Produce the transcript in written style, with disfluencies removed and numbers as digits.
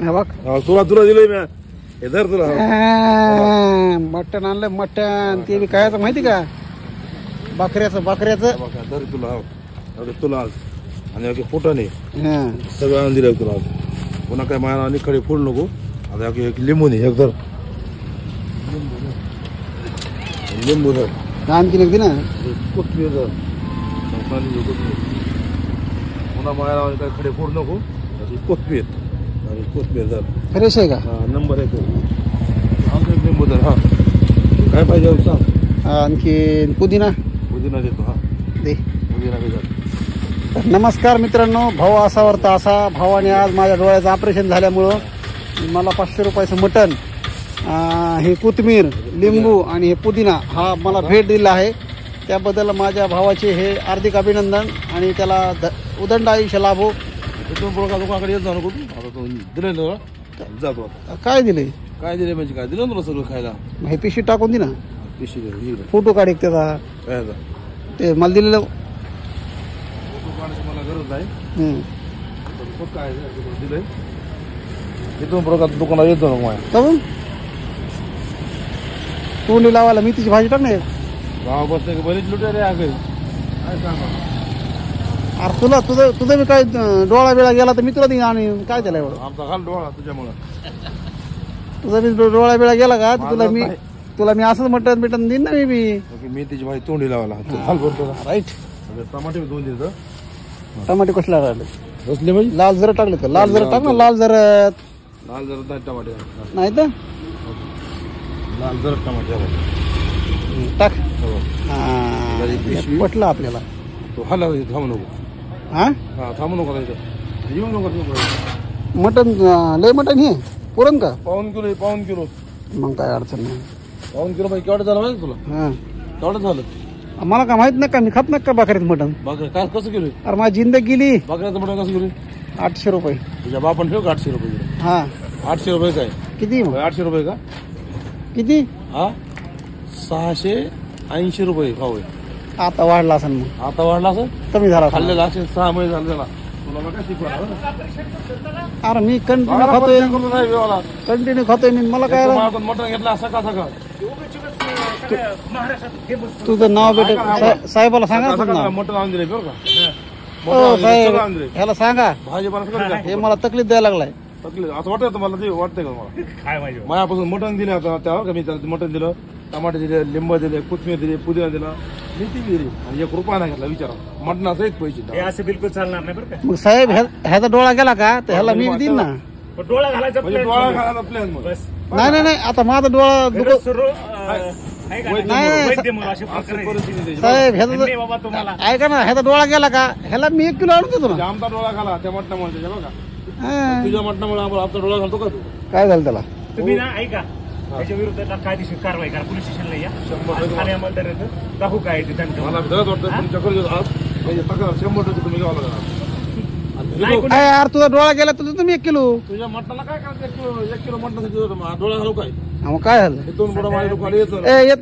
हे बघ तुला तुला दिलंय मी हे धर तुला मटण आणलं मटण ते बी कायचं माहिती का बकऱ्याचं धर तुला तुला आज आणि फुटाने हा सगळं आणून दिलं तुला आज पुन्हा काय माया आणि कडे फोड नको आता एक लिंबू नाही एक धर लिंबू धर आणखी एक दे ना कोथमीर धर पुन्हा माया काय खडे फोड नको कोथमीर आणि कोथमीर धर फ्रेश आहे का हा नंबर एक लिंबू धर हा काय पाहिजे सांग आणखी पुदिना देतो हा दे पुदिना बी धर नमस्कार मित्रांनो भाऊ असावर तर असा भावाने आज माझ्या डोळ्याचं ऑपरेशन झाल्यामुळं मला 500 रुपयाचं मटण हे कोथिंबीर लिंबू आणि हे पुदिना हा मला भेट दिला आहे त्याबद्दल माझ्या भावाचे हे हार्दिक अभिनंदन आणि त्याला उदंड आयुष्य लाभो दुकानाकडे येत जाऊ नको आता दिलं ना जातो काय दिले म्हणजे काय दिलं तुला सगळं खायला हे पिशवी टाकून दे ना पिशवी फोटो काढ एक त्याचा काय ते मला दिलेलं मला गरज आहे काय दिलंय इथून प्रकार दुकानात येतो ना माझ्या तोंडी लावायला मेथीची भाजी टाक नाही गाव बसते की बरीच लुटे रे काय सांगा अरे तुझं मी काय डोळा बिळा गेला तर मी तुला देईन आणि काय त्याला एवढं आमचा घाल डोळा तुझ्यामुळं तुझा बी डोळा बिळा गेला का तुला मी असंच मटण बिटन देईन ना मी त्याची भाजी तोंडी लावायला घाल बोलतो राईट टमाटे दोन दिलं टमाटे कसला राहिले बसले म्हणजे लाल जरा टाकले का लाल जरा टाक ना लाल जरा टमाटे नाही तर लाल जरा टमाटे टाक पिशवी. पटलं आपल्याला तो हाला थांबू नको हा हा थांबू नको इथं येऊ नको मटन लय मटन हे पुरण का पाऊन किलो मग काय अडचण नाही पाऊन किलो भाई केवढं झालं माहिती तुला हा केवढं झालं मला काय माहित नाही का मी खात नाही का बकऱ्याचं मटन बघ काय कसं किलो अरे माझी जिंदगी गेली बकऱ्याचं मटण कसं किलो 800 रुपये तुझ्या बापान ठेव का 800 रुपये हा 800 रुपये काय किती मग 800 रुपये का किती हा 680 रुपये भाऊ आहे. आता वाढला असेल मग आता वाढला असं कमी झाला असेल. खाल्लेला असेल 6 महिने झाले त्याला तुला काय शिकवणार अरे मी कंटिन्यू खातोय मी मला काय मटण घेतला सकाळ तुझं नाव भेट साहेबाला सांगा मटण आणून दिले बरं का हो साहेब ह्याला सांगा भाजीपाला हे मला तकलीफ द्यायला लागलाय असं वाटतं तुम्हाला ते वाटतंय का मला मायापासून मटण दिले आता त्यावर का मी त्याला मटण दिलं टमाटे दिले लिंब दिले कोथमीर दिले पुदिना दिला मेथी दिली आणि 1 रुपया नाही घेतला विचारा मटणाचा एक पैसे असं बिलकुल चालणार नाही बरं का मग साहेब ह्याचा डोळा गेला का तर ह्याला मी देईन ना डोळा घालायचा म्हणजे डोळा घालायला प्लॅन मग बस नाही आता माझा डोळा सुरू साहेब ह्याचा बाबा तुम्हाला ऐका ना ह्याचा डोळा गेला का ह्याला मी 1 किलो आणून देतो ना आमचा डोळा घाला त्या मटणामुळे बघा हा. तुझ्या मटणामुळे आम्हाला आमचा डोळा घालतो का तू काय झालं त्याला तुम्ही ना ऐका त्याच्या विरुद्ध कायदेशीर कारवाई करा पोलीस स्टेशनला या ठाणे अंमलदार दाखवू काय ते त्यांचं मला भरत वाटतं तुमच्याकडे आज म्हणजे तक्रार 100% तुम्ही गावाला जाणार काय यार तुझा डोळा गेला तुझं तुम्ही 1 किलो तुझ्या मटणाला काय करायचं 1 किलो मटणासाठी डोळा घालू काय मग काय झालं इथून पुढे माझ्या दुकानात यायचं येत